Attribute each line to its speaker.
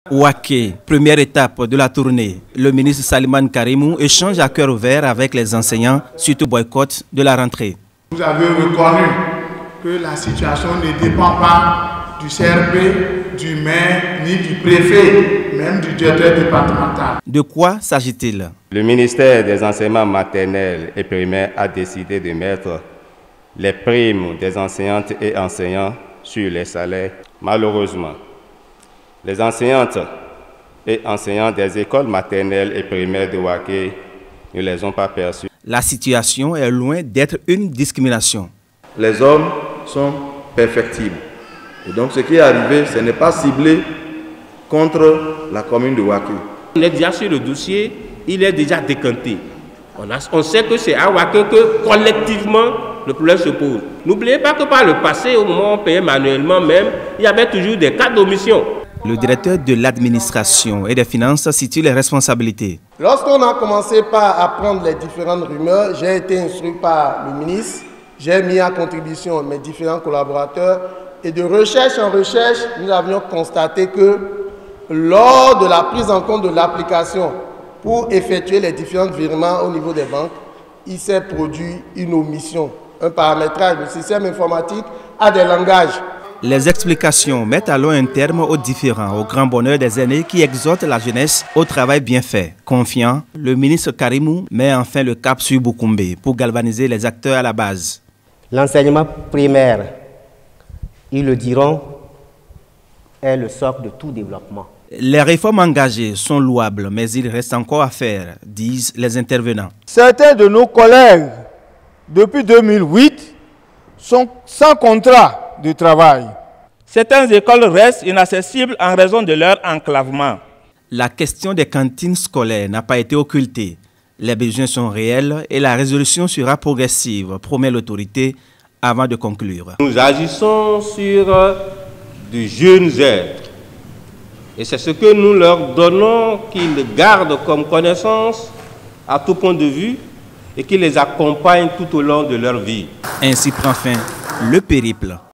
Speaker 1: Ouaké, première étape de la tournée. Le ministre Salimane Karimou échange à cœur ouvert avec les enseignants suite au boycott de la rentrée.
Speaker 2: Vous avez reconnu que la situation ne dépend pas du CRP, du maire, ni du préfet, même du directeur départemental.
Speaker 1: De quoi s'agit-il?
Speaker 3: Le ministère des enseignements maternels et primaires a décidé de mettre les primes des enseignantes et enseignants sur les salaires. Malheureusement, les enseignantes et enseignants des écoles maternelles et primaires de Ouaké ne les ont pas perçus.
Speaker 1: La situation est loin d'être une discrimination.
Speaker 4: Les hommes sont perfectibles. Et donc ce qui est arrivé, ce n'est pas ciblé contre la commune de Ouaké.
Speaker 5: On est déjà sur le dossier, il est déjà décanté. On sait que c'est à Ouaké que collectivement le problème se pose. N'oubliez pas que par le passé, au moment où on payait manuellement même, il y avait toujours des cas d'omission.
Speaker 1: Le directeur de l'administration et des finances situe les responsabilités.
Speaker 6: Lorsqu'on a commencé par apprendre les différentes rumeurs, j'ai été instruit par le ministre, j'ai mis à contribution mes différents collaborateurs et de recherche en recherche, nous avions constaté que lors de la prise en compte de l'application pour effectuer les différents virements au niveau des banques, il s'est produit une omission, un paramétrage du système informatique à des langages.
Speaker 1: Les explications mettent alors un terme aux différends, au grand bonheur des aînés qui exhortent la jeunesse au travail bien fait. Confiant, le ministre Karimou met enfin le cap sur Boukoumbe pour galvaniser les acteurs à la base.
Speaker 7: L'enseignement primaire, ils le diront, est le socle de tout développement.
Speaker 1: Les réformes engagées sont louables, mais il reste encore à faire, disent les intervenants.
Speaker 8: Certains de nos collègues, depuis 2008, sont sans contrat de travail.
Speaker 9: Certaines écoles restent inaccessibles en raison de leur enclavement.
Speaker 1: La question des cantines scolaires n'a pas été occultée. Les besoins sont réels et la résolution sera progressive, promet l'autorité avant de conclure.
Speaker 5: Nous agissons sur de jeunes êtres. Et c'est ce que nous leur donnons, qu'ils gardent comme connaissance à tout point de vue et qui les accompagnent tout au long de leur vie.
Speaker 1: Ainsi prend fin le périple.